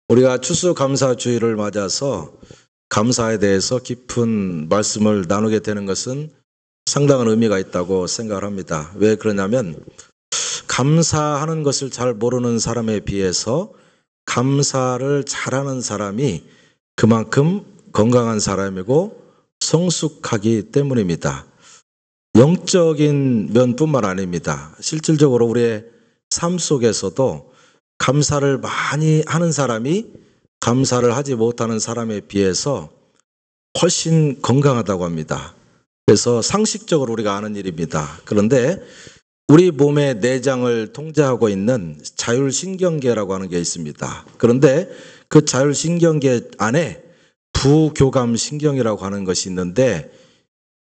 우리가 추수감사주의를 맞아서 감사에 대해서 깊은 말씀을 나누게 되는 것은 상당한 의미가 있다고 생각을 합니다. 왜 그러냐면 감사하는 것을 잘 모르는 사람에 비해서 감사를 잘하는 사람이 그만큼 건강한 사람이고 성숙하기 때문입니다. 영적인 면뿐만 아닙니다. 실질적으로 우리의 삶 속에서도 감사를 많이 하는 사람이 감사를 하지 못하는 사람에 비해서 훨씬 건강하다고 합니다. 그래서 상식적으로 우리가 아는 일입니다. 그런데 우리 몸의 내장을 통제하고 있는 자율신경계라고 하는 게 있습니다. 그런데 그 자율신경계 안에 부교감신경이라고 하는 것이 있는데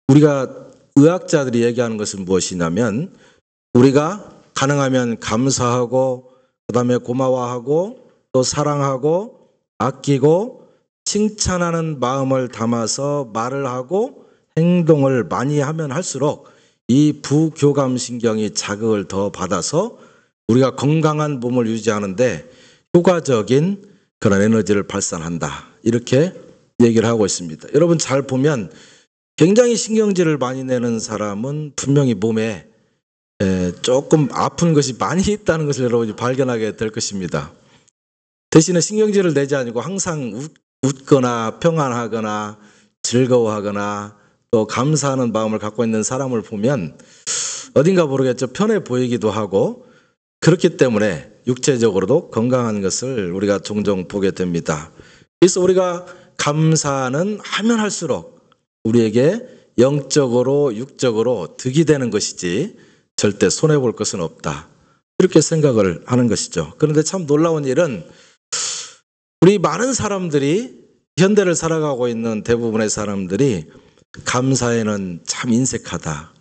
우리가 의학자들이 얘기하는 것은 무엇이냐면 우리가 가능하면 감사하고 그다음에 고마워하고 또 사랑하고 아끼고 칭찬하는 마음을 담아서 말을 하고 행동을 많이 하면 할수록 이 부교감신경이 자극을 더 받아서 우리가 건강한 몸을 유지하는데 효과적인 그런 에너지를 발산한다. 이렇게 얘기를 하고 있습니다. 여러분 잘 보면 굉장히 신경질을 많이 내는 사람은 분명히 몸에 조금 아픈 것이 많이 있다는 것을 여러분이 발견하게 될 것입니다. 대신에 신경질을 내지 않고 항상 웃거나 평안하거나 즐거워하거나 또 감사하는 마음을 갖고 있는 사람을 보면 어딘가 모르겠죠. 편해 보이기도 하고 그렇기 때문에 육체적으로도 건강한 것을 우리가 종종 보게 됩니다. 그래서 우리가 감사는 하면 할수록 우리에게 영적으로 육적으로 득이 되는 것이지 절대 손해볼 것은 없다. 이렇게 생각을 하는 것이죠. 그런데 참 놀라운 일은 우리 많은 사람들이 현대를 살아가고 있는 대부분의 사람들이 감사에는 참 인색하다.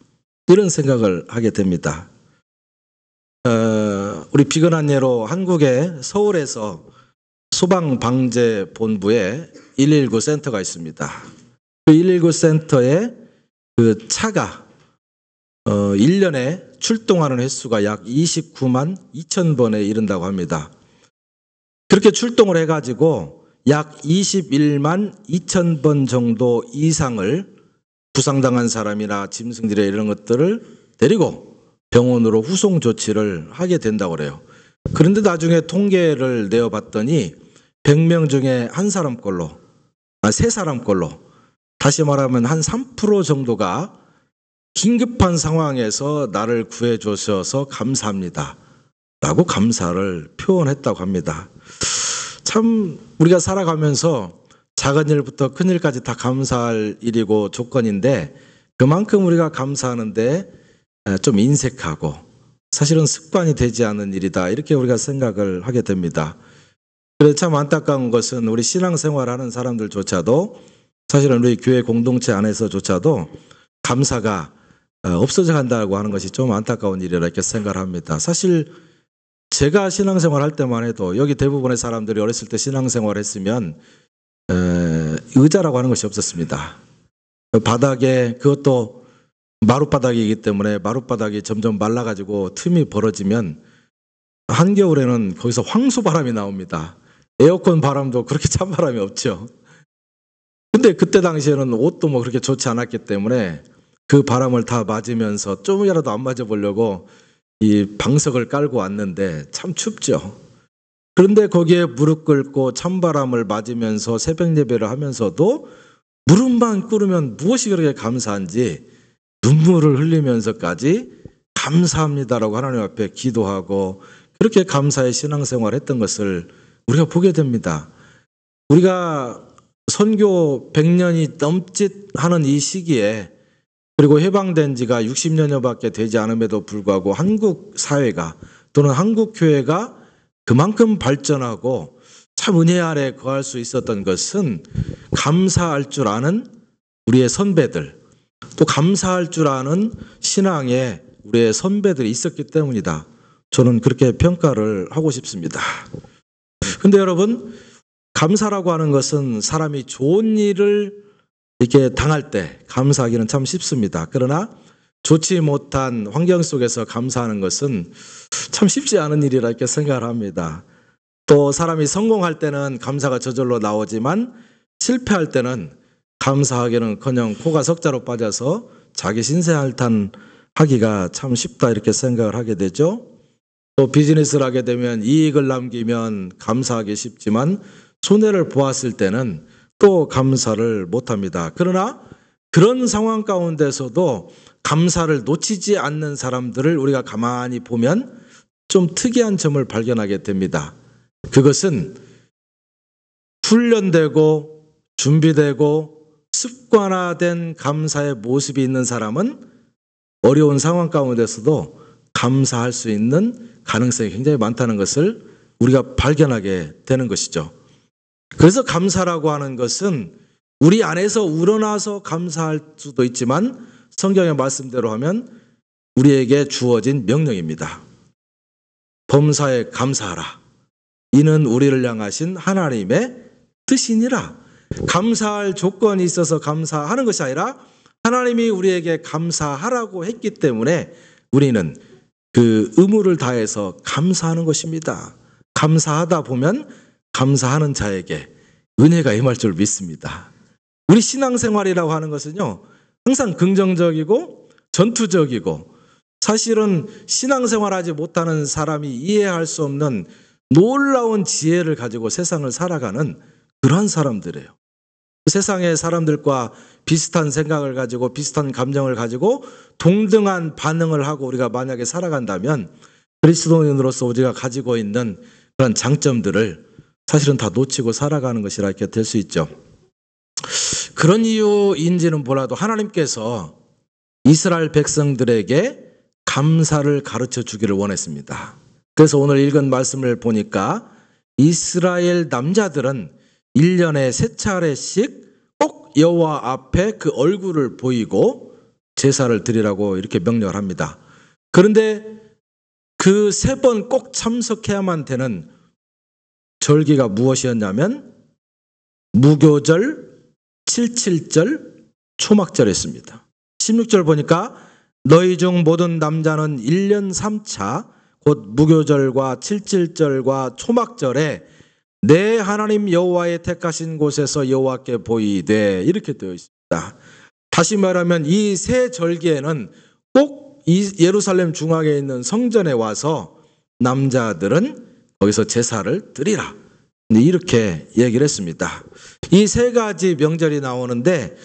이런 생각을 하게 됩니다. 우리 비근한 예로 한국의 서울에서 소방방재본부에 119 센터가 있습니다. 그 119 센터에 그 차가 1년에 출동하는 횟수가 약 29만 2천 번에 이른다고 합니다. 그렇게 출동을 해가지고 약 21만 2천 번 정도 이상을 부상당한 사람이나 짐승들의 이런 것들을 데리고 병원으로 후송 조치를 하게 된다고 그래요. 그런데 나중에 통계를 내어봤더니 100명 중에 한 사람꼴로, 세 사람꼴로, 다시 말하면 한 3% 정도가 긴급한 상황에서 나를 구해주셔서 감사합니다. 라고 감사를 표현했다고 합니다. 참 우리가 살아가면서 작은 일부터 큰 일까지 다 감사할 일이고 조건인데 그만큼 우리가 감사하는데 좀 인색하고 사실은 습관이 되지 않은 일이다. 이렇게 우리가 생각을 하게 됩니다. 그래서 참 안타까운 것은 우리 신앙생활하는 사람들조차도 사실은 우리 교회 공동체 안에서조차도 감사가 없어져 간다고 하는 것이 좀 안타까운 일이라 이렇게 생각을 합니다. 사실 제가 신앙생활 할 때만 해도 여기 대부분의 사람들이 어렸을 때 신앙생활 했으면 의자라고 하는 것이 없었습니다. 바닥에 그것도 마룻바닥이기 때문에 마룻바닥이 점점 말라가지고 틈이 벌어지면 한겨울에는 거기서 황소바람이 나옵니다. 에어컨 바람도 그렇게 찬바람이 없죠. 근데 그때 당시에는 옷도 뭐 그렇게 좋지 않았기 때문에 그 바람을 다 맞으면서 좀이라도 안 맞아보려고 이 방석을 깔고 왔는데 참 춥죠. 그런데 거기에 무릎 꿇고 찬바람을 맞으면서 새벽 예배를 하면서도 무릎만 꿇으면 무엇이 그렇게 감사한지 눈물을 흘리면서까지 감사합니다라고 하나님 앞에 기도하고 그렇게 감사의 신앙생활을 했던 것을 우리가 보게 됩니다. 우리가 선교 100년이 넘짓 하는 이 시기에 그리고 해방된 지가 60년여밖에 되지 않음에도 불구하고 한국 사회가 또는 한국 교회가 그만큼 발전하고 참 은혜 아래 거할 수 있었던 것은 감사할 줄 아는 우리의 선배들 또 감사할 줄 아는 신앙의 우리의 선배들이 있었기 때문이다. 저는 그렇게 평가를 하고 싶습니다. 근데 여러분 감사라고 하는 것은 사람이 좋은 일을 이렇게 당할 때 감사하기는 참 쉽습니다. 그러나 좋지 못한 환경 속에서 감사하는 것은 참 쉽지 않은 일이라 이렇게 생각을 합니다. 또 사람이 성공할 때는 감사가 저절로 나오지만 실패할 때는 감사하기는커녕 코가 석자로 빠져서 자기 신세한탄하기가 참 쉽다 이렇게 생각을 하게 되죠. 또 비즈니스를 하게 되면 이익을 남기면 감사하기 쉽지만 손해를 보았을 때는 또 감사를 못합니다. 그러나 그런 상황 가운데서도 감사를 놓치지 않는 사람들을 우리가 가만히 보면 좀 특이한 점을 발견하게 됩니다. 그것은 훈련되고 준비되고 습관화된 감사의 모습이 있는 사람은 어려운 상황 가운데서도 감사할 수 있는 가능성이 굉장히 많다는 것을 우리가 발견하게 되는 것이죠. 그래서 감사라고 하는 것은 우리 안에서 우러나서 감사할 수도 있지만 성경의 말씀대로 하면 우리에게 주어진 명령입니다. 범사에 감사하라. 이는 우리를 향하신 하나님의 뜻이니라. 감사할 조건이 있어서 감사하는 것이 아니라 하나님이 우리에게 감사하라고 했기 때문에 우리는 그 의무를 다해서 감사하는 것입니다. 감사하다 보면 감사하는 자에게 은혜가 임할 줄 믿습니다. 우리 신앙생활이라고 하는 것은요, 항상 긍정적이고 전투적이고 사실은 신앙생활하지 못하는 사람이 이해할 수 없는 놀라운 지혜를 가지고 세상을 살아가는 그러한 사람들이에요. 세상의 사람들과 비슷한 생각을 가지고 비슷한 감정을 가지고 동등한 반응을 하고 우리가 만약에 살아간다면 그리스도인으로서 우리가 가지고 있는 그런 장점들을 사실은 다 놓치고 살아가는 것이라 이렇게 될 수 있죠. 그런 이유인지는 몰라도 하나님께서 이스라엘 백성들에게 감사를 가르쳐 주기를 원했습니다. 그래서 오늘 읽은 말씀을 보니까 이스라엘 남자들은 1년에 3차례씩 꼭 여호와 앞에 그 얼굴을 보이고 제사를 드리라고 이렇게 명령을 합니다. 그런데 그 3번 꼭 참석해야만 되는 절기가 무엇이었냐면 무교절, 77절, 초막절이었습니다. 16절 보니까 너희 중 모든 남자는 1년 3차 곧 무교절과 77절과 초막절에 내 하나님 여호와의 택하신 곳에서 여호와께 보이되 이렇게 되어 있습니다. 다시 말하면 이 세 절기에는 꼭 예루살렘 중앙에 있는 성전에 와서 남자들은 거기서 제사를 드리라 이렇게 얘기를 했습니다. 이 3가지 명절이 나오는데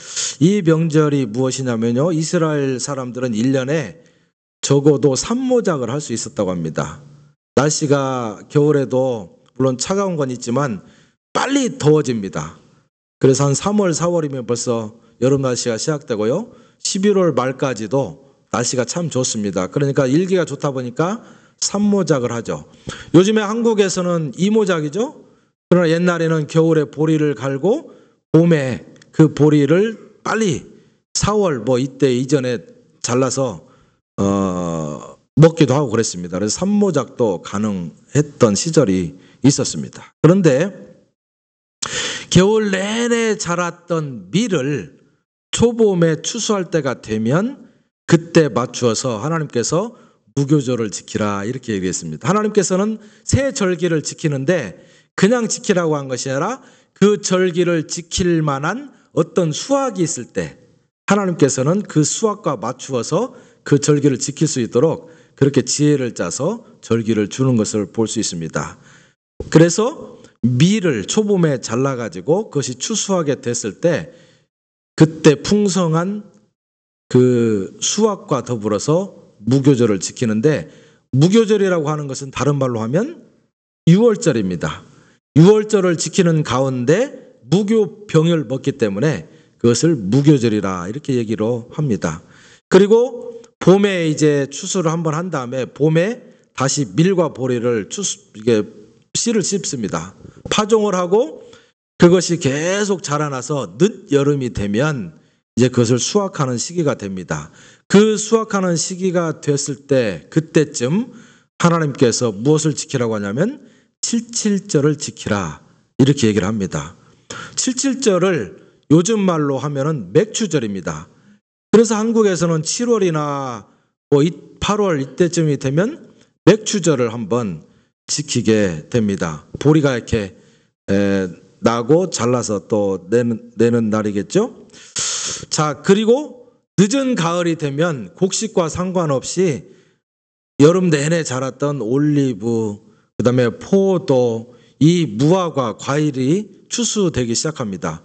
이 명절이 무엇이냐면요, 이스라엘 사람들은 1년에 적어도 산모작을 할 수 있었다고 합니다. 날씨가 겨울에도 물론 차가운 건 있지만 빨리 더워집니다. 그래서 한 3월, 4월이면 벌써 여름 날씨가 시작되고요. 11월 말까지도 날씨가 참 좋습니다. 그러니까 일기가 좋다 보니까 산모작을 하죠. 요즘에 한국에서는 이모작이죠. 그러나 옛날에는 겨울에 보리를 갈고 봄에 그 보리를 빨리 4월 뭐 이때 이전에 잘라서 먹기도 하고 그랬습니다. 그래서 산모작도 가능했던 시절이 있었습니다. 그런데 겨울 내내 자랐던 밀을 초봄에 추수할 때가 되면 그때 맞추어서 하나님께서 무교절을 지키라 이렇게 얘기했습니다. 하나님께서는 새 절기를 지키는데 그냥 지키라고 한 것이 아니라 그 절기를 지킬 만한 어떤 수확이 있을 때 하나님께서는 그 수확과 맞추어서 그 절기를 지킬 수 있도록 그렇게 지혜를 짜서 절기를 주는 것을 볼 수 있습니다. 그래서 밀을 초봄에 잘라가지고 그것이 추수하게 됐을 때 그때 풍성한 그 수확과 더불어서 무교절을 지키는데 무교절이라고 하는 것은 다른 말로 하면 유월절입니다. 유월절을 지키는 가운데 무교병을 먹기 때문에 그것을 무교절이라 이렇게 얘기로 합니다. 그리고 봄에 이제 추수를 한번 한 다음에 봄에 다시 밀과 보리를 씨를 씹습니다. 파종을 하고 그것이 계속 자라나서 늦여름이 되면 이제 그것을 수확하는 시기가 됩니다. 그 수확하는 시기가 됐을 때 그때쯤 하나님께서 무엇을 지키라고 하냐면 77절을 지키라 이렇게 얘기를 합니다. 77절을 요즘 말로 하면은 맥추절입니다. 그래서 한국에서는 7월이나 뭐 8월 이때쯤이 되면 맥추절을 한번 지키게 됩니다. 보리가 이렇게 나고 잘라서 또 내는 날이겠죠. 자, 그리고 늦은 가을이 되면 곡식과 상관없이 여름 내내 자랐던 올리브, 그다음에 포도, 이 무화과, 과일이 추수되기 시작합니다.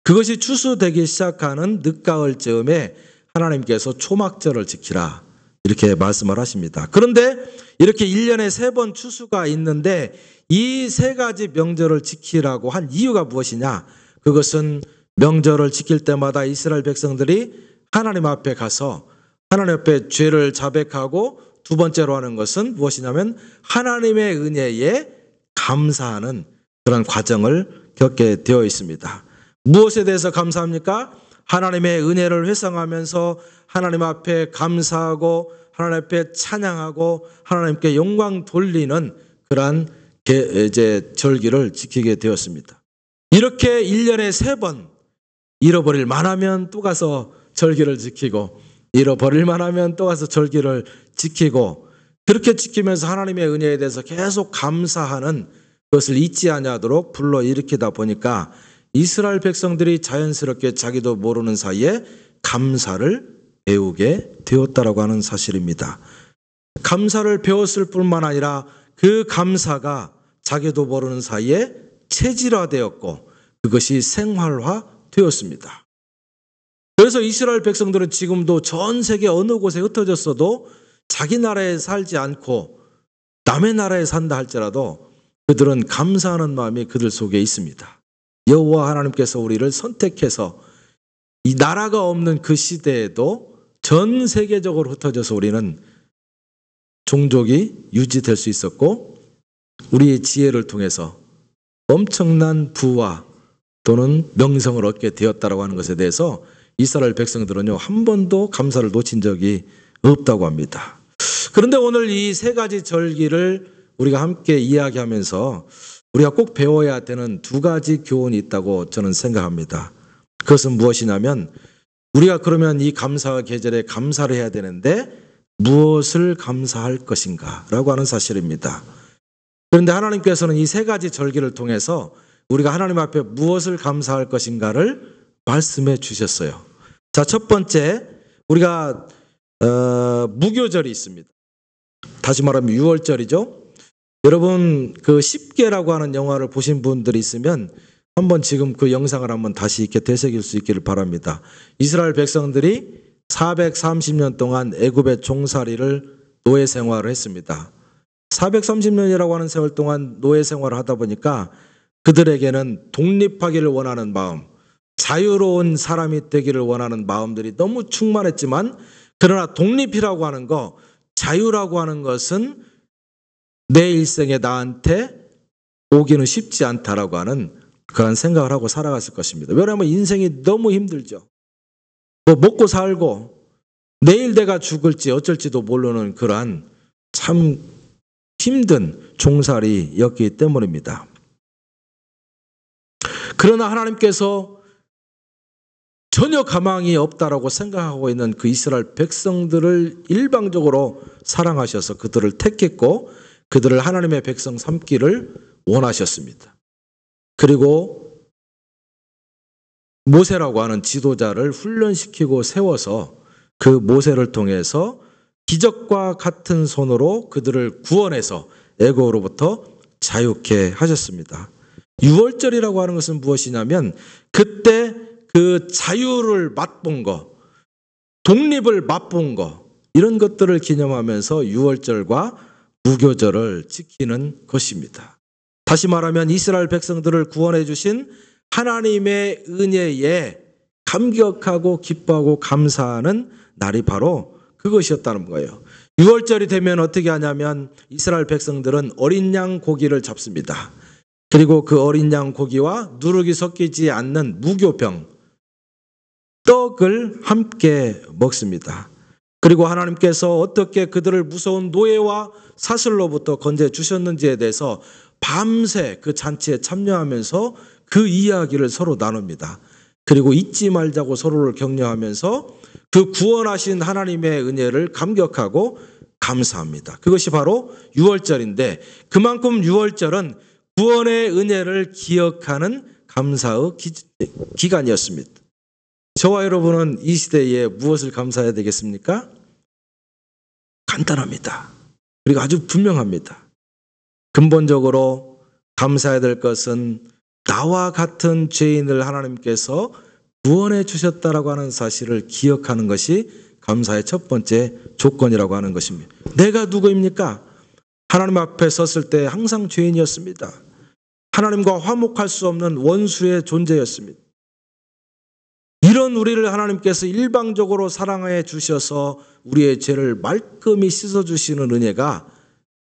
그것이 추수되기 시작하는 늦가을쯤에 하나님께서 초막절을 지키라 이렇게 말씀을 하십니다. 그런데 이렇게 1년에 3번 추수가 있는데 이 3가지 명절을 지키라고 한 이유가 무엇이냐? 그것은 명절을 지킬 때마다 이스라엘 백성들이 하나님 앞에 가서 하나님 앞에 죄를 자백하고 두 번째로 하는 것은 무엇이냐면 하나님의 은혜에 감사하는 그런 과정을 겪게 되어 있습니다. 무엇에 대해서 감사합니까? 하나님의 은혜를 회상하면서 하나님 앞에 감사하고 하나님 앞에 찬양하고 하나님께 영광 돌리는 그러한 이제 절기를 지키게 되었습니다. 이렇게 1년에 3번 잃어버릴 만하면 또 가서 절기를 지키고 잃어버릴 만하면 또 가서 절기를 지키고 그렇게 지키면서 하나님의 은혜에 대해서 계속 감사하는 것을 잊지 아니하도록 불러일으키다 보니까 이스라엘 백성들이 자연스럽게 자기도 모르는 사이에 감사를 배우게 되었다라고 하는 사실입니다. 감사를 배웠을 뿐만 아니라 그 감사가 자기도 모르는 사이에 체질화되었고 그것이 생활화되었습니다. 그래서 이스라엘 백성들은 지금도 전 세계 어느 곳에 흩어졌어도 자기 나라에 살지 않고 남의 나라에 산다 할지라도 그들은 감사하는 마음이 그들 속에 있습니다. 여호와 하나님께서 우리를 선택해서 이 나라가 없는 그 시대에도 전 세계적으로 흩어져서 우리는 종족이 유지될 수 있었고 우리의 지혜를 통해서 엄청난 부와 또는 명성을 얻게 되었다라고 하는 것에 대해서 이스라엘 백성들은요 한 번도 감사를 놓친 적이 없다고 합니다. 그런데 오늘 이 3가지 절기를 우리가 함께 이야기하면서 우리가 꼭 배워야 되는 2가지 교훈이 있다고 저는 생각합니다. 그것은 무엇이냐면 우리가 그러면 이 감사 계절에 감사를 해야 되는데 무엇을 감사할 것인가 라고 하는 사실입니다. 그런데 하나님께서는 이 3가지 절기를 통해서 우리가 하나님 앞에 무엇을 감사할 것인가를 말씀해 주셨어요. 자, 첫 번째 우리가 무교절이 있습니다. 다시 말하면 6월절이죠. 여러분 그 10계라고 하는 영화를 보신 분들이 있으면 한번 지금 그 영상을 한번 다시 이렇게 되새길 수 있기를 바랍니다. 이스라엘 백성들이 430년 동안 애굽의 종살이를 노예 생활을 했습니다. 430년이라고 하는 세월 동안 노예 생활을 하다 보니까 그들에게는 독립하기를 원하는 마음, 자유로운 사람이 되기를 원하는 마음들이 너무 충만했지만 그러나 독립이라고 하는 거, 자유라고 하는 것은 내 일생에 나한테 오기는 쉽지 않다라고 하는 그런 생각을 하고 살아갔을 것입니다. 왜냐하면 인생이 너무 힘들죠. 뭐 먹고 살고 내일 내가 죽을지 어쩔지도 모르는 그러한 참 힘든 종살이였기 때문입니다. 그러나 하나님께서 전혀 가망이 없다라고 생각하고 있는 그 이스라엘 백성들을 일방적으로 사랑하셔서 그들을 택했고 그들을 하나님의 백성 삼기를 원하셨습니다. 그리고 모세라고 하는 지도자를 훈련시키고 세워서 그 모세를 통해서 기적과 같은 손으로 그들을 구원해서 애굽으로부터 자유케 하셨습니다. 6월절이라고 하는 것은 무엇이냐면 그때 그 자유를 맛본 거, 독립을 맛본 거 이런 것들을 기념하면서 6월절과 무교절을 지키는 것입니다. 다시 말하면 이스라엘 백성들을 구원해 주신 하나님의 은혜에 감격하고 기뻐하고 감사하는 날이 바로 그것이었다는 거예요. 6월절이 되면 어떻게 하냐면 이스라엘 백성들은 어린 양 고기를 잡습니다. 그리고 그 어린 양 고기와 누룩이 섞이지 않는 무교병, 떡을 함께 먹습니다. 그리고 하나님께서 어떻게 그들을 무서운 노예와 사슬로부터 건져 주셨는지에 대해서 밤새 그 잔치에 참여하면서 그 이야기를 서로 나눕니다. 그리고 잊지 말자고 서로를 격려하면서 그 구원하신 하나님의 은혜를 감격하고 감사합니다. 그것이 바로 유월절인데 그만큼 유월절은 구원의 은혜를 기억하는 감사의 기간이었습니다. 저와 여러분은 이 시대에 무엇을 감사해야 되겠습니까? 간단합니다. 그리고 아주 분명합니다. 근본적으로 감사해야 될 것은 나와 같은 죄인을 하나님께서 구원해 주셨다라고 하는 사실을 기억하는 것이 감사의 첫 번째 조건이라고 하는 것입니다. 내가 누구입니까? 하나님 앞에 섰을 때 항상 죄인이었습니다. 하나님과 화목할 수 없는 원수의 존재였습니다. 이런 우리를 하나님께서 일방적으로 사랑해 주셔서 우리의 죄를 말끔히 씻어주시는 은혜가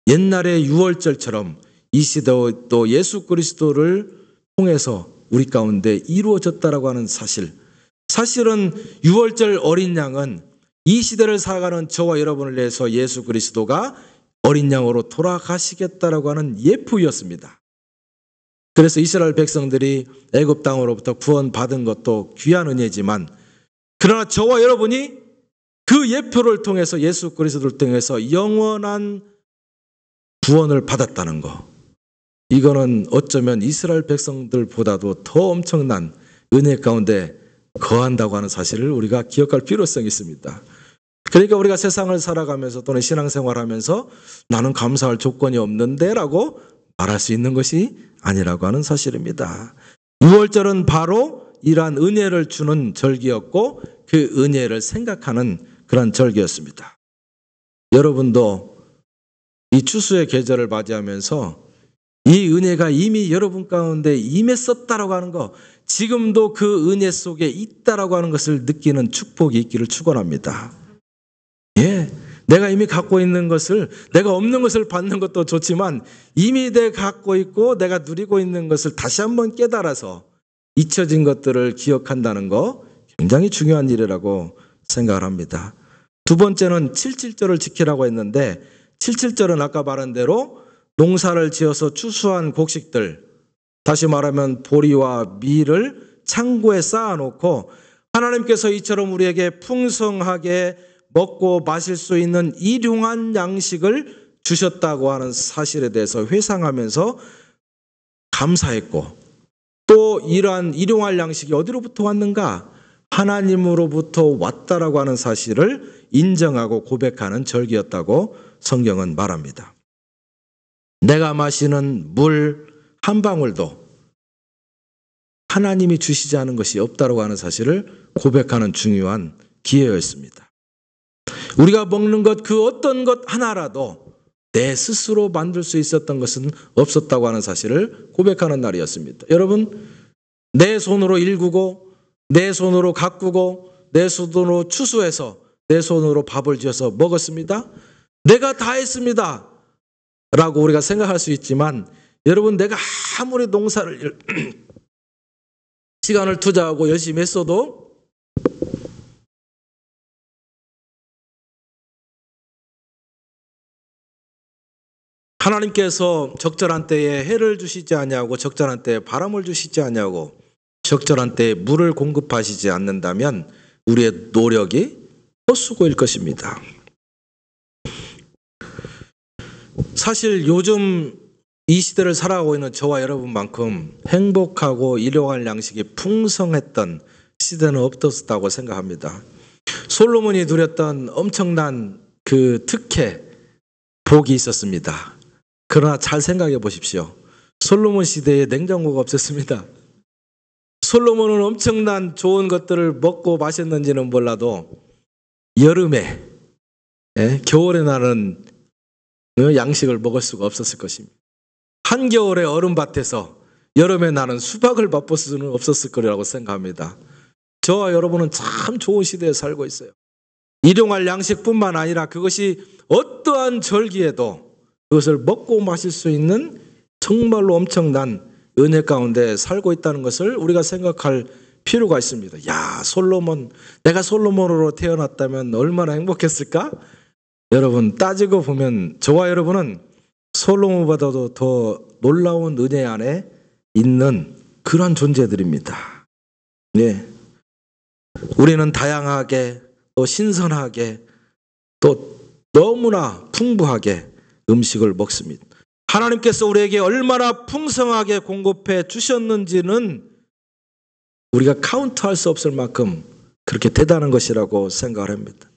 옛날의 유월절처럼 이 시대 또 예수 그리스도를 통해서 우리 가운데 이루어졌다라고 하는 사실은 유월절 어린 양은 이 시대를 살아가는 저와 여러분을 위해서 예수 그리스도가 어린 양으로 돌아가시겠다라고 하는 예표였습니다. 그래서 이스라엘 백성들이 애굽 땅으로부터 구원받은 것도 귀한 은혜지만 그러나 저와 여러분이 그 예표를 통해서 예수 그리스도를 통해서 영원한 구원을 받았다는 거, 이거는 어쩌면 이스라엘 백성들보다도 더 엄청난 은혜 가운데 거한다고 하는 사실을 우리가 기억할 필요성이 있습니다. 그러니까 우리가 세상을 살아가면서 또는 신앙생활하면서 나는 감사할 조건이 없는데 라고 말할 수 있는 것이 아니라고 하는 사실입니다. 유월절은 바로 이러한 은혜를 주는 절기였고 그 은혜를 생각하는 그런 절기였습니다. 여러분도 이 추수의 계절을 맞이하면서 이 은혜가 이미 여러분 가운데 임했었다라고 하는 거, 지금도 그 은혜 속에 있다라고 하는 것을 느끼는 축복이 있기를 축원합니다. 예, 내가 이미 갖고 있는 것을, 내가 없는 것을 받는 것도 좋지만 이미 내가 갖고 있고 내가 누리고 있는 것을 다시 한번 깨달아서 잊혀진 것들을 기억한다는 거 굉장히 중요한 일이라고 생각을 합니다. 두 번째는 77절을 지키라고 했는데 77절은 아까 말한 대로 농사를 지어서 추수한 곡식들, 다시 말하면 보리와 밀을 창고에 쌓아놓고 하나님께서 이처럼 우리에게 풍성하게 먹고 마실 수 있는 일용한 양식을 주셨다고 하는 사실에 대해서 회상하면서 감사했고, 또 이러한 일용할 양식이 어디로부터 왔는가? 하나님으로부터 왔다라고 하는 사실을 인정하고 고백하는 절기였다고 성경은 말합니다. 내가 마시는 물 한 방울도 하나님이 주시지 않은 것이 없다라고 하는 사실을 고백하는 중요한 기회였습니다. 우리가 먹는 것 그 어떤 것 하나라도 내 스스로 만들 수 있었던 것은 없었다고 하는 사실을 고백하는 날이었습니다. 여러분, 내 손으로 일구고 내 손으로 가꾸고 내 손으로 추수해서 내 손으로 밥을 지어서 먹었습니다. 내가 다 했습니다 라고 우리가 생각할 수 있지만, 여러분, 내가 아무리 농사를 시간을 투자하고 열심히 했어도 하나님께서 적절한 때에 해를 주시지 아니하고 적절한 때에 바람을 주시지 아니하고 적절한 때에 물을 공급하시지 않는다면 우리의 노력이 헛수고일 것입니다. 사실 요즘 이 시대를 살아가고 있는 저와 여러분만큼 행복하고 일용할 양식이 풍성했던 시대는 없었다고 생각합니다. 솔로몬이 누렸던 엄청난 그 특혜, 복이 있었습니다. 그러나 잘 생각해 보십시오. 솔로몬 시대에 냉장고가 없었습니다. 솔로몬은 엄청난 좋은 것들을 먹고 마셨는지는 몰라도 여름에, 겨울에 나는 양식을 먹을 수가 없었을 것입니다. 한겨울에 얼음밭에서 여름에 나는 수박을 맛볼 수는 없었을 거라고 생각합니다. 저와 여러분은 참 좋은 시대에 살고 있어요. 일용할 양식뿐만 아니라 그것이 어떠한 절기에도 그것을 먹고 마실 수 있는 정말로 엄청난 은혜 가운데 살고 있다는 것을 우리가 생각할 필요가 있습니다. 야, 솔로몬, 내가 솔로몬으로 태어났다면 얼마나 행복했을까? 여러분, 따지고 보면 저와 여러분은 솔로몬보다도 더 놀라운 은혜 안에 있는 그런 존재들입니다. 네. 우리는 다양하게 또 신선하게 또 너무나 풍부하게 음식을 먹습니다. 하나님께서 우리에게 얼마나 풍성하게 공급해 주셨는지는 우리가 카운트할 수 없을 만큼 그렇게 대단한 것이라고 생각을 합니다.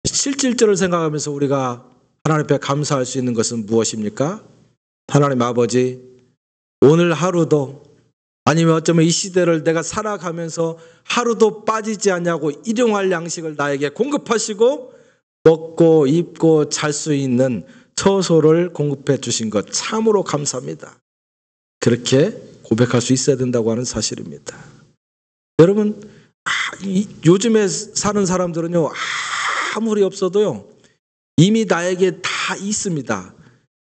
실질적으로 생각하면서 우리가 하나님 앞에 감사할 수 있는 것은 무엇입니까? 하나님 아버지, 오늘 하루도 아니면 어쩌면 이 시대를 내가 살아가면서 하루도 빠지지 않냐고 일용할 양식을 나에게 공급하시고 먹고 입고 잘 수 있는 처소를 공급해 주신 것 참으로 감사합니다. 그렇게 고백할 수 있어야 된다고 하는 사실입니다. 여러분, 요즘에 사는 사람들은요, 아무리 없어도요, 이미 나에게 다 있습니다.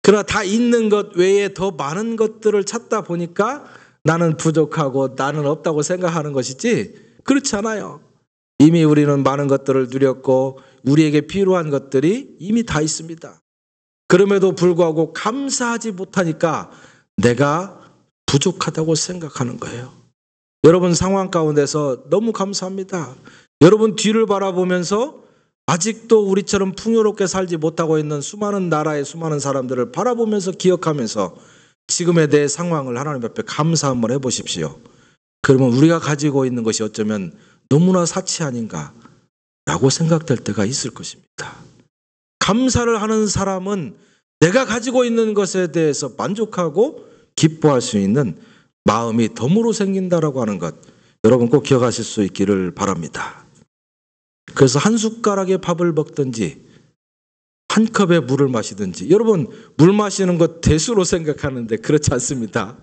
그러나 다 있는 것 외에 더 많은 것들을 찾다 보니까 나는 부족하고 나는 없다고 생각하는 것이지 그렇지 않아요. 이미 우리는 많은 것들을 누렸고 우리에게 필요한 것들이 이미 다 있습니다. 그럼에도 불구하고 감사하지 못하니까 내가 부족하다고 생각하는 거예요. 여러분 상황 가운데서 너무 감사합니다. 여러분 뒤를 바라보면서 아직도 우리처럼 풍요롭게 살지 못하고 있는 수많은 나라의 수많은 사람들을 바라보면서 기억하면서 지금에 대해 상황을 하나님 앞에 감사 한번 해보십시오. 그러면 우리가 가지고 있는 것이 어쩌면 너무나 사치 아닌가 라고 생각될 때가 있을 것입니다. 감사를 하는 사람은 내가 가지고 있는 것에 대해서 만족하고 기뻐할 수 있는 마음이 덤으로 생긴다라고 하는 것, 여러분 꼭 기억하실 수 있기를 바랍니다. 그래서 한 숟가락의 밥을 먹든지 한 컵의 물을 마시든지, 여러분 물 마시는 것 대수로 생각하는데 그렇지 않습니다.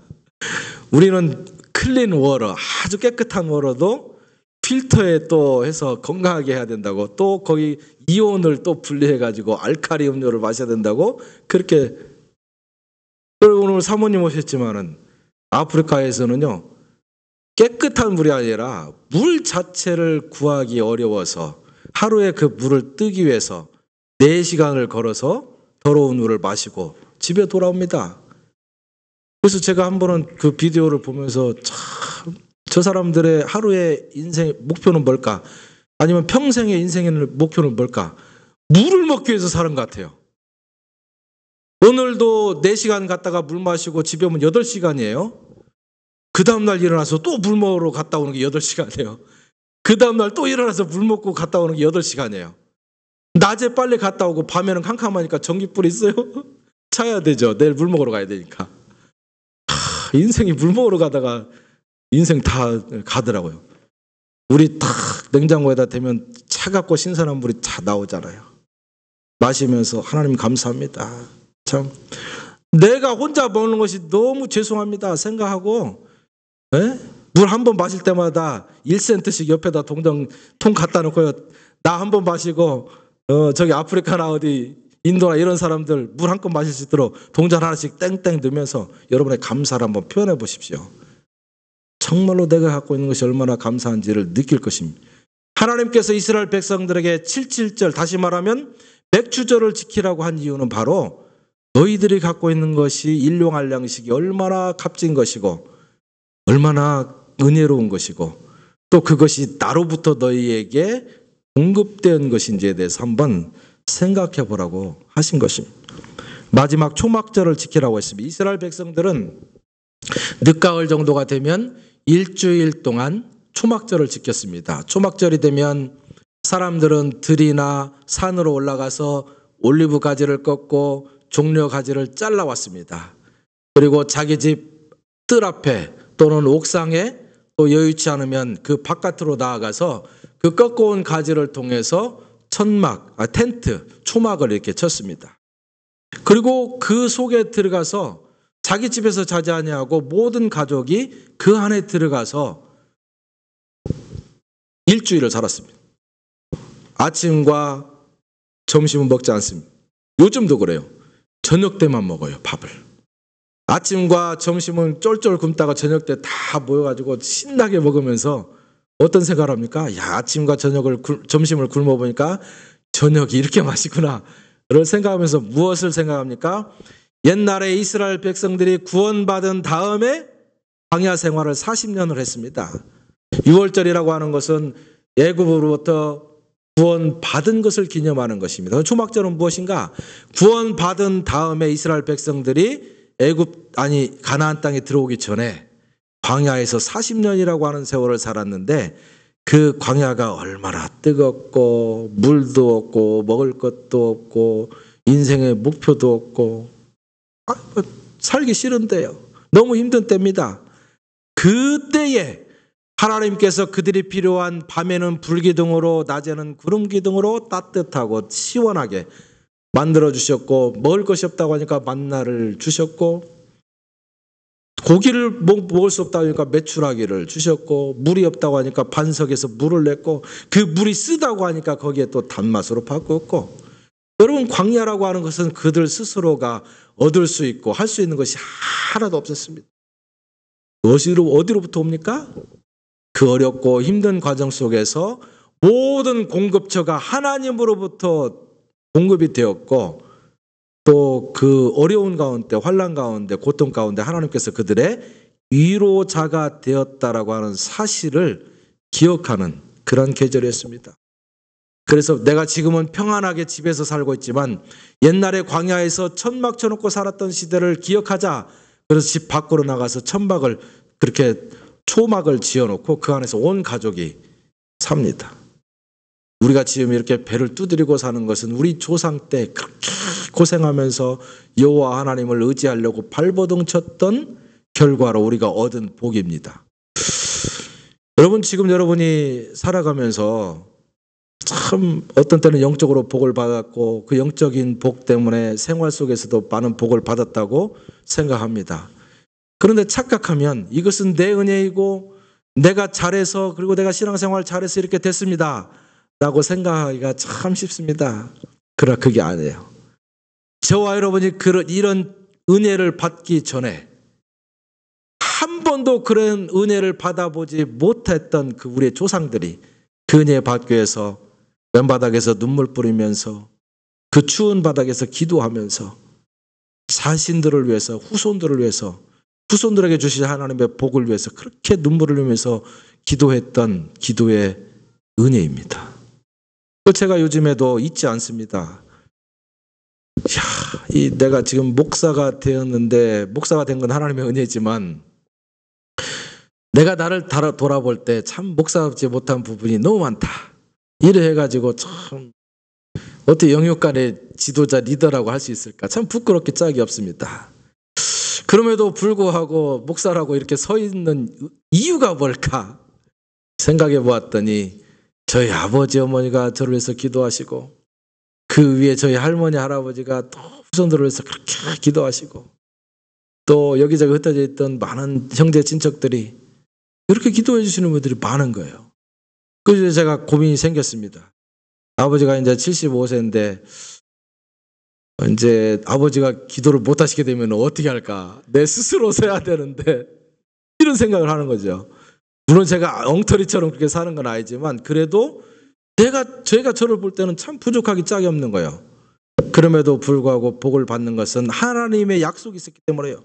우리는 클린 워러, 아주 깨끗한 워러도 필터에 또 해서 건강하게 해야 된다고, 또 거기 이온을 또 분리해 가지고 알칼리 음료를 마셔야 된다고 그렇게. 오늘 사모님 오셨지만은 아프리카에서는요, 깨끗한 물이 아니라 물 자체를 구하기 어려워서 하루에 그 물을 뜨기 위해서 4시간을 걸어서 더러운 물을 마시고 집에 돌아옵니다. 그래서 제가 한 번은 그 비디오를 보면서 참, 저 사람들의 하루의 인생 목표는 뭘까? 아니면 평생의 인생의 목표는 뭘까? 물을 먹기 위해서 사는 것 같아요. 오늘도 4시간 갔다가 물 마시고 집에 오면 8시간이에요. 그 다음날 일어나서 또 물 먹으러 갔다 오는 게 8시간이에요. 그 다음날 또 일어나서 물 먹고 갔다 오는 게 8시간이에요. 낮에 빨리 갔다 오고 밤에는 캄캄하니까 전기불 있어요? 차야 되죠. 내일 물 먹으러 가야 되니까. 인생이 물 먹으러 가다가 인생 다 가더라고요. 우리 딱 냉장고에다 대면 차갑고 신선한 물이 다 나오잖아요. 마시면서 하나님 감사합니다. 참 내가 혼자 먹는 것이 너무 죄송합니다 생각하고, 물 한 번 마실 때마다 1센트씩 옆에다 동전 통 갖다 놓고요. 나 한 번 마시고 저기 아프리카나 어디 인도나 이런 사람들 물 한 컵 마실 수 있도록 동전 하나씩 땡땡 넣으면서 여러분의 감사를 한번 표현해 보십시오. 정말로 내가 갖고 있는 것이 얼마나 감사한지를 느낄 것입니다. 하나님께서 이스라엘 백성들에게 77절, 다시 말하면 맥주절을 지키라고 한 이유는 바로 너희들이 갖고 있는 것이 일용할 양식이 얼마나 값진 것이고 얼마나 은혜로운 것이고 또 그것이 나로부터 너희에게 공급된 것인지에 대해서 한번 생각해 보라고 하신 것입니다. 마지막 초막절을 지키라고 했습니다. 이스라엘 백성들은 늦가을 정도가 되면 일주일 동안 초막절을 지켰습니다. 초막절이 되면 사람들은 들이나 산으로 올라가서 올리브 가지를 꺾고 종려 가지를 잘라왔습니다. 그리고 자기 집 뜰 앞에 또는 옥상에 또 여유치 않으면 그 바깥으로 나아가서 그 꺾어온 가지를 통해서 텐트, 초막을 이렇게 쳤습니다. 그리고 그 속에 들어가서 자기 집에서 자지 아니하고 모든 가족이 그 안에 들어가서 일주일을 살았습니다. 아침과 점심은 먹지 않습니다. 요즘도 그래요. 저녁 때만 먹어요, 밥을. 아침과 점심은 쫄쫄 굶다가 저녁 때 다 모여가지고 신나게 먹으면서 어떤 생각을 합니까? 야, 아침과 점심을 굶어보니까 저녁이 이렇게 맛있구나. 를 생각하면서 무엇을 생각합니까? 옛날에 이스라엘 백성들이 구원받은 다음에 광야 생활을 40년을 했습니다. 6월절이라고 하는 것은 애굽으로부터 구원받은 것을 기념하는 것입니다. 초막절은 무엇인가? 구원받은 다음에 이스라엘 백성들이 가나안 땅에 들어오기 전에 광야에서 40년이라고 하는 세월을 살았는데 그 광야가 얼마나 뜨겁고 물도 없고 먹을 것도 없고 인생의 목표도 없고 살기 싫은데요. 너무 힘든 때입니다. 그때에 하나님께서 그들이 필요한 밤에는 불기둥으로 낮에는 구름기둥으로 따뜻하고 시원하게 만들어 주셨고, 먹을 것이 없다고 하니까 만나를 주셨고, 고기를 먹을 수 없다고 하니까 메추라기를 주셨고, 물이 없다고 하니까 반석에서 물을 냈고, 그 물이 쓰다고 하니까 거기에 또 단맛으로 바꾸었고, 여러분 광야라고 하는 것은 그들 스스로가 얻을 수 있고 할 수 있는 것이 하나도 없었습니다. 어디로부터 옵니까? 그 어렵고 힘든 과정 속에서 모든 공급처가 하나님으로부터 공급이 되었고, 또 그 어려운 가운데, 환난 가운데, 고통 가운데 하나님께서 그들의 위로자가 되었다라고 하는 사실을 기억하는 그런 계절이었습니다. 그래서 내가 지금은 평안하게 집에서 살고 있지만 옛날에 광야에서 천막 쳐놓고 살았던 시대를 기억하자. 그래서 집 밖으로 나가서 천막을, 그렇게 초막을 지어놓고 그 안에서 온 가족이 삽니다. 우리가 지금 이렇게 배를 두드리고 사는 것은 우리 조상 때 그렇게 고생하면서 여호와 하나님을 의지하려고 발버둥 쳤던 결과로 우리가 얻은 복입니다. 여러분, 지금 여러분이 살아가면서 참 어떤 때는 영적으로 복을 받았고 그 영적인 복 때문에 생활 속에서도 많은 복을 받았다고 생각합니다. 그런데 착각하면 이것은 내 은혜이고 내가 잘해서, 그리고 내가 신앙생활 잘해서 이렇게 됐습니다 라고 생각하기가 참 쉽습니다. 그러나 그게 아니에요. 저와 여러분이 이런 은혜를 받기 전에 한 번도 그런 은혜를 받아보지 못했던 그 우리의 조상들이 그 은혜 받기 위해서 맨바닥에서 눈물 뿌리면서 그 추운 바닥에서 기도하면서 자신들을 위해서, 후손들을 위해서, 후손들에게 주신 하나님의 복을 위해서 그렇게 눈물을 흘리면서 기도했던 기도의 은혜입니다. 제가 요즘에도 잊지 않습니다. 내가 지금 목사가 되었는데, 목사가 된 건 하나님의 은혜지만 내가 나를 돌아볼 때 참 목사답지 못한 부분이 너무 많다. 이래 해가지고 참 어떻게 영육간의 지도자, 리더라고 할 수 있을까? 참 부끄럽게 짝이 없습니다. 그럼에도 불구하고 목사라고 이렇게 서 있는 이유가 뭘까 생각해 보았더니 저희 아버지 어머니가 저를 위해서 기도하시고, 그 위에 저희 할머니 할아버지가 또 후손들을 위해서 그렇게 기도하시고, 또 여기저기 흩어져 있던 많은 형제 친척들이 이렇게 기도해 주시는 분들이 많은 거예요. 그래서 제가 고민이 생겼습니다. 아버지가 이제 75세인데 이제 아버지가 기도를 못 하시게 되면 어떻게 할까? 내 스스로 서야 되는데, 이런 생각을 하는 거죠. 물론 제가 엉터리처럼 그렇게 사는 건 아니지만 그래도 제가 저를 볼 때는 참 부족하기 짝이 없는 거예요. 그럼에도 불구하고 복을 받는 것은 하나님의 약속이 있었기 때문에요.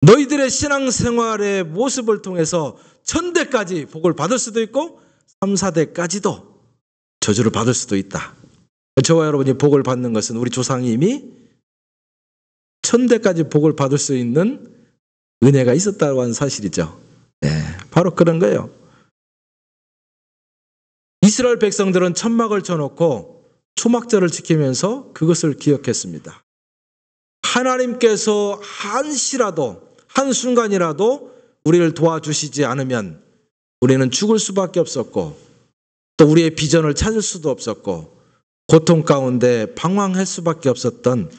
너희들의 신앙생활의 모습을 통해서 1000대까지 복을 받을 수도 있고 3, 4대까지도 저주를 받을 수도 있다. 저와 여러분이 복을 받는 것은 우리 조상이 이미 1000대까지 복을 받을 수 있는 은혜가 있었다고 하는 사실이죠. 네, 바로 그런 거예요. 이스라엘 백성들은 천막을 쳐놓고 초막절을 지키면서 그것을 기억했습니다. 하나님께서 한시라도, 한순간이라도 우리를 도와주시지 않으면 우리는 죽을 수밖에 없었고, 또 우리의 비전을 찾을 수도 없었고, 고통 가운데 방황할 수밖에 없었던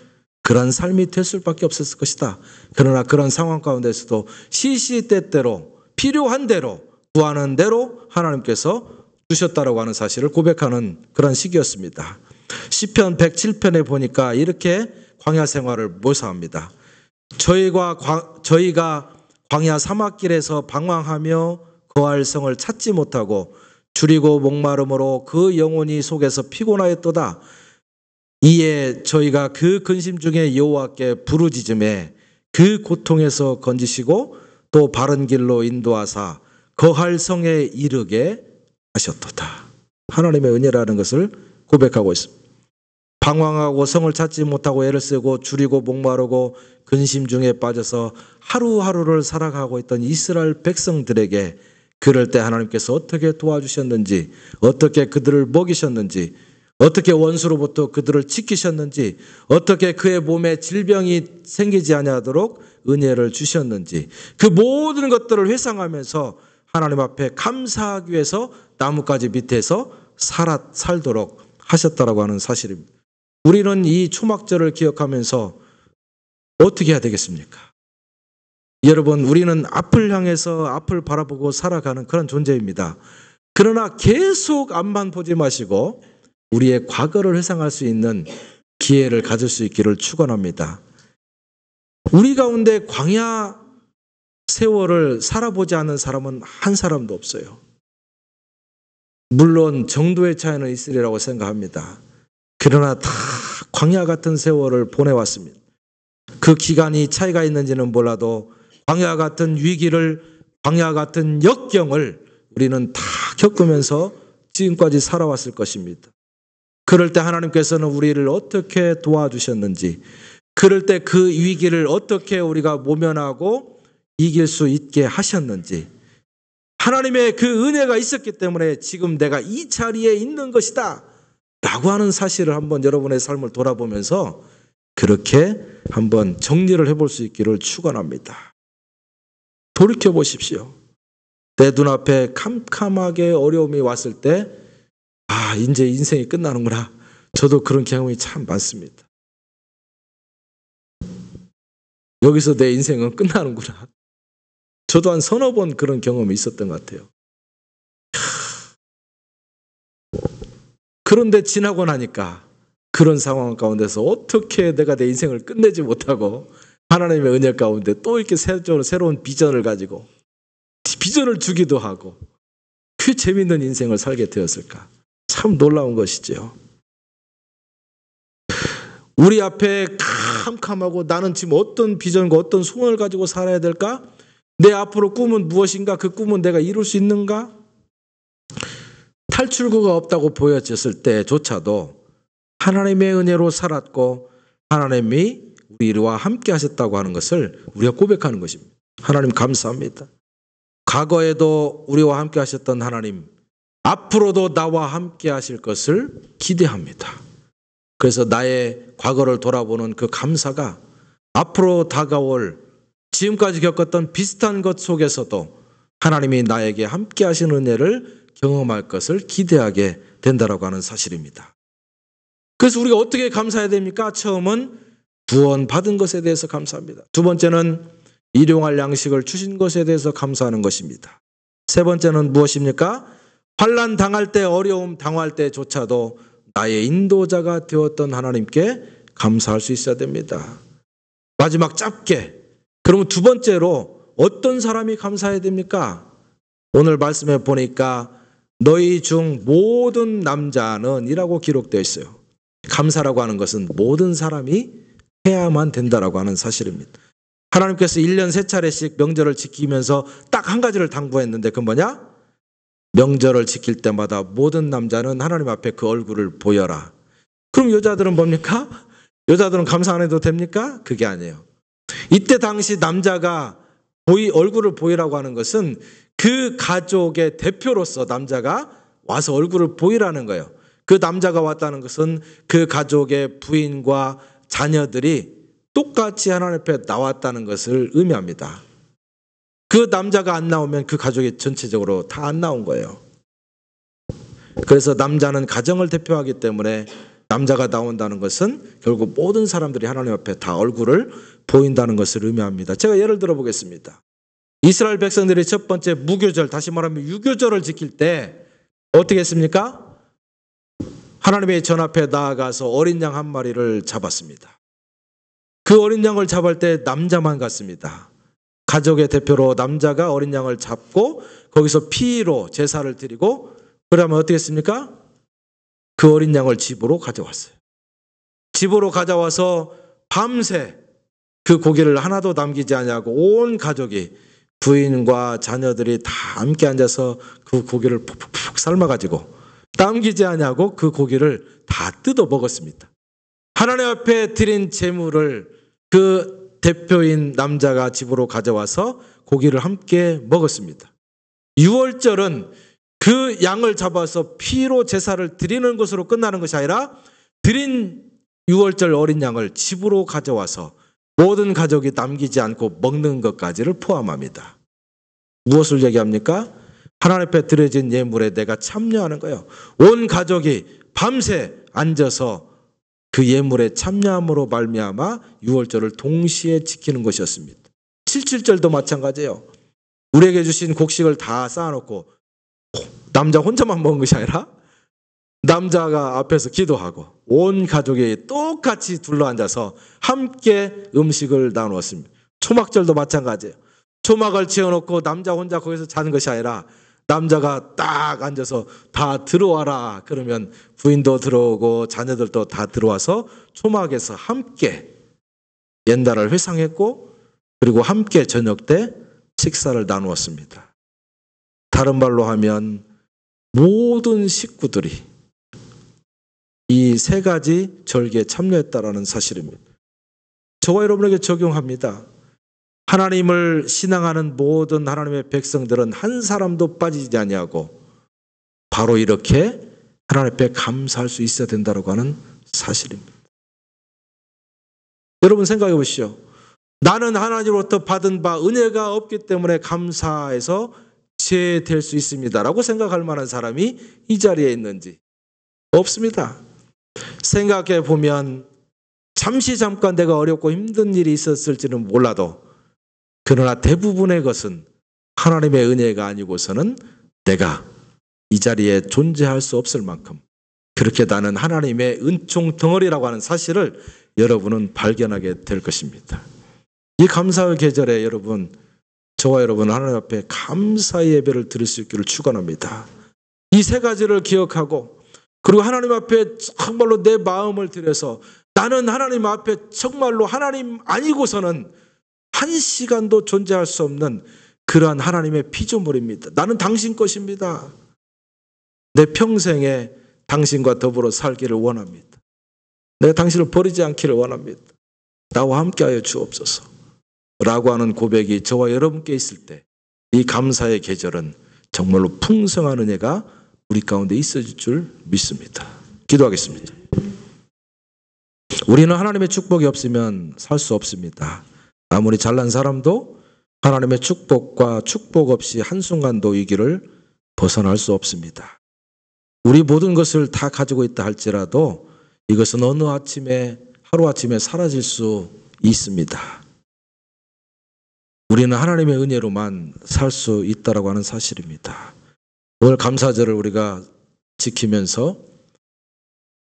그런 삶이 될 수밖에 없었을 것이다. 그러나 그런 상황 가운데서도 시시때때로 필요한 대로, 구하는 대로 하나님께서 주셨다라고 하는 사실을 고백하는 그런 시기였습니다. 시편 107편에 보니까 이렇게 광야 생활을 묘사합니다. 저희가 광야 사막길에서 방황하며 거할 성을 찾지 못하고 줄이고 목마름으로 그 영혼이 속에서 피곤하였도다. 이에 저희가 그 근심 중에 여호와께 부르짖음에 그 고통에서 건지시고 또 바른 길로 인도하사 거할 성에 이르게 하셨도다. 하나님의 은혜라는 것을 고백하고 있습니다. 방황하고 성을 찾지 못하고 애를 쓰고 줄이고 목마르고 근심 중에 빠져서 하루하루를 살아가고 있던 이스라엘 백성들에게 그럴 때 하나님께서 어떻게 도와주셨는지, 어떻게 그들을 먹이셨는지, 어떻게 원수로부터 그들을 지키셨는지, 어떻게 그의 몸에 질병이 생기지 아니하도록 은혜를 주셨는지, 그 모든 것들을 회상하면서 하나님 앞에 감사하기 위해서 나뭇가지 밑에서 살도록 하셨다라고 하는 사실입니다. 우리는 이 초막절을 기억하면서 어떻게 해야 되겠습니까? 여러분, 우리는 앞을 향해서 앞을 바라보고 살아가는 그런 존재입니다. 그러나 계속 앞만 보지 마시고 우리의 과거를 회상할 수 있는 기회를 가질 수 있기를 축원합니다. 우리 가운데 광야 세월을 살아보지 않은 사람은 한 사람도 없어요. 물론 정도의 차이는 있으리라고 생각합니다. 그러나 다 광야 같은 세월을 보내왔습니다. 그 기간이 차이가 있는지는 몰라도 광야 같은 위기를, 광야 같은 역경을 우리는 다 겪으면서 지금까지 살아왔을 것입니다. 그럴 때 하나님께서는 우리를 어떻게 도와주셨는지, 그럴 때 그 위기를 어떻게 우리가 모면하고 이길 수 있게 하셨는지, 하나님의 그 은혜가 있었기 때문에 지금 내가 이 자리에 있는 것이다 라고 하는 사실을 한번 여러분의 삶을 돌아보면서 그렇게 한번 정리를 해볼 수 있기를 축원합니다. 돌이켜 보십시오. 내 눈앞에 캄캄하게 어려움이 왔을 때 이제 인생이 끝나는구나. 저도 그런 경험이 참 많습니다. 여기서 내 인생은 끝나는구나. 저도 한 서너 번 그런 경험이 있었던 것 같아요. 그런데 지나고 나니까 그런 상황 가운데서 어떻게 내가 내 인생을 끝내지 못하고 하나님의 은혜 가운데 또 이렇게 새로운 비전을 가지고 비전을 주기도 하고 그 재밌는 인생을 살게 되었을까? 참 놀라운 것이죠. 우리 앞에 캄캄하고 나는 지금 어떤 비전과 어떤 소원을 가지고 살아야 될까? 내 앞으로 꿈은 무엇인가? 그 꿈은 내가 이룰 수 있는가? 탈출구가 없다고 보여졌을 때조차도 하나님의 은혜로 살았고 하나님이 우리와 함께 하셨다고 하는 것을 우리가 고백하는 것입니다. 하나님 감사합니다. 과거에도 우리와 함께 하셨던 하나님, 앞으로도 나와 함께 하실 것을 기대합니다. 그래서 나의 과거를 돌아보는 그 감사가 앞으로 다가올 지금까지 겪었던 비슷한 것 속에서도 하나님이 나에게 함께 하시는 은혜를 경험할 것을 기대하게 된다라고 하는 사실입니다. 그래서 우리가 어떻게 감사해야 됩니까? 처음은 구원받은 것에 대해서 감사합니다. 두 번째는 일용할 양식을 주신 것에 대해서 감사하는 것입니다. 세 번째는 무엇입니까? 환난 당할 때, 어려움 당할 때조차도 나의 인도자가 되었던 하나님께 감사할 수 있어야 됩니다. 마지막 짧게, 그러면 두 번째로 어떤 사람이 감사해야 됩니까? 오늘 말씀에 보니까 너희 중 모든 남자는 이라고 기록되어 있어요. 감사라고 하는 것은 모든 사람이 해야만 된다라고 하는 사실입니다. 하나님께서 1년 3차례씩 명절을 지키면서 딱 한 가지를 당부했는데 그건 뭐냐? 명절을 지킬 때마다 모든 남자는 하나님 앞에 그 얼굴을 보여라. 그럼 여자들은 뭡니까? 여자들은 감사 안 해도 됩니까? 그게 아니에요. 이때 당시 남자가 얼굴을 보이라고 하는 것은 그 가족의 대표로서 남자가 와서 얼굴을 보이라는 거예요. 그 남자가 왔다는 것은 그 가족의 부인과 자녀들이 똑같이 하나님 앞에 나왔다는 것을 의미합니다. 그 남자가 안 나오면 그 가족이 전체적으로 다 안 나온 거예요. 그래서 남자는 가정을 대표하기 때문에 남자가 나온다는 것은 결국 모든 사람들이 하나님 앞에 다 얼굴을 보인다는 것을 의미합니다. 제가 예를 들어 보겠습니다. 이스라엘 백성들이 첫 번째 무교절, 다시 말하면 유교절을 지킬 때 어떻게 했습니까? 하나님의 전 앞에 나아가서 어린 양 한 마리를 잡았습니다. 그 어린 양을 잡을 때 남자만 갔습니다. 가족의 대표로 남자가 어린 양을 잡고 거기서 피로 제사를 드리고 그러면 어떻게 했습니까? 그 어린 양을 집으로 가져왔어요. 집으로 가져와서 밤새 그 고기를 하나도 남기지 아니하고 온 가족이 부인과 자녀들이 다 함께 앉아서 그 고기를 푹푹 삶아가지고 남기지 아니하고 그 고기를 다 뜯어 먹었습니다. 하나님 앞에 드린 제물을 그 대표인 남자가 집으로 가져와서 고기를 함께 먹었습니다. 유월절은 그 양을 잡아서 피로 제사를 드리는 것으로 끝나는 것이 아니라 드린 유월절 어린 양을 집으로 가져와서 모든 가족이 남기지 않고 먹는 것까지를 포함합니다. 무엇을 얘기합니까? 하나님 앞에 드려진 예물에 내가 참여하는 거예요. 온 가족이 밤새 앉아서 그 예물에 참여함으로 말미암아 유월절을 동시에 지키는 것이었습니다. 77절도 마찬가지예요. 우리에게 주신 곡식을 다 쌓아놓고 남자 혼자만 먹은 것이 아니라 남자가 앞에서 기도하고 온 가족이 똑같이 둘러앉아서 함께 음식을 나누었습니다. 초막절도 마찬가지예요. 초막을 지어놓고 남자 혼자 거기서 자는 것이 아니라 남자가 딱 앉아서 다 들어와라 그러면 부인도 들어오고 자녀들도 다 들어와서 초막에서 함께 옛날을 회상했고 그리고 함께 저녁 때 식사를 나누었습니다. 다른 말로 하면 모든 식구들이 이 세 가지 절기에 참여했다라는 사실입니다. 저와 여러분에게 적용합니다. 하나님을 신앙하는 모든 하나님의 백성들은 한 사람도 빠지지 아니하고 바로 이렇게 하나님 앞에 감사할 수 있어야 된다고 하는 사실입니다. 여러분 생각해 보시죠. 나는 하나님으로부터 받은 바 은혜가 없기 때문에 감사해서 죄될 수 있습니다라고 생각할 만한 사람이 이 자리에 있는지 없습니다. 생각해 보면 잠깐 내가 어렵고 힘든 일이 있었을지는 몰라도 그러나 대부분의 것은 하나님의 은혜가 아니고서는 내가 이 자리에 존재할 수 없을 만큼 그렇게 나는 하나님의 은총 덩어리라고 하는 사실을 여러분은 발견하게 될 것입니다. 이 감사의 계절에 여러분, 저와 여러분은 하나님 앞에 감사의 예배를 드릴 수 있기를 축원합니다. 이 세 가지를 기억하고 그리고 하나님 앞에 정말로 내 마음을 들여서 나는 하나님 앞에 정말로 하나님 아니고서는 한 시간도 존재할 수 없는 그러한 하나님의 피조물입니다. 나는 당신 것입니다. 내 평생에 당신과 더불어 살기를 원합니다. 내가 당신을 버리지 않기를 원합니다. 나와 함께하여 주옵소서 라고 하는 고백이 저와 여러분께 있을 때 이 감사의 계절은 정말로 풍성한 은혜가 우리 가운데 있어질 줄 믿습니다. 기도하겠습니다. 우리는 하나님의 축복이 없으면 살 수 없습니다. 아무리 잘난 사람도 하나님의 축복과 축복 없이 한순간도 이 길을 벗어날 수 없습니다. 우리 모든 것을 다 가지고 있다 할지라도 이것은 어느 아침에 하루아침에 사라질 수 있습니다. 우리는 하나님의 은혜로만 살 수 있다라고 하는 사실입니다. 오늘 감사절을 우리가 지키면서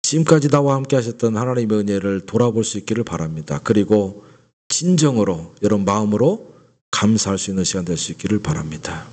지금까지 나와 함께 하셨던 하나님의 은혜를 돌아볼 수 있기를 바랍니다. 그리고 진정으로 여러분 마음으로 감사할 수 있는 시간 될 수 있기를 바랍니다.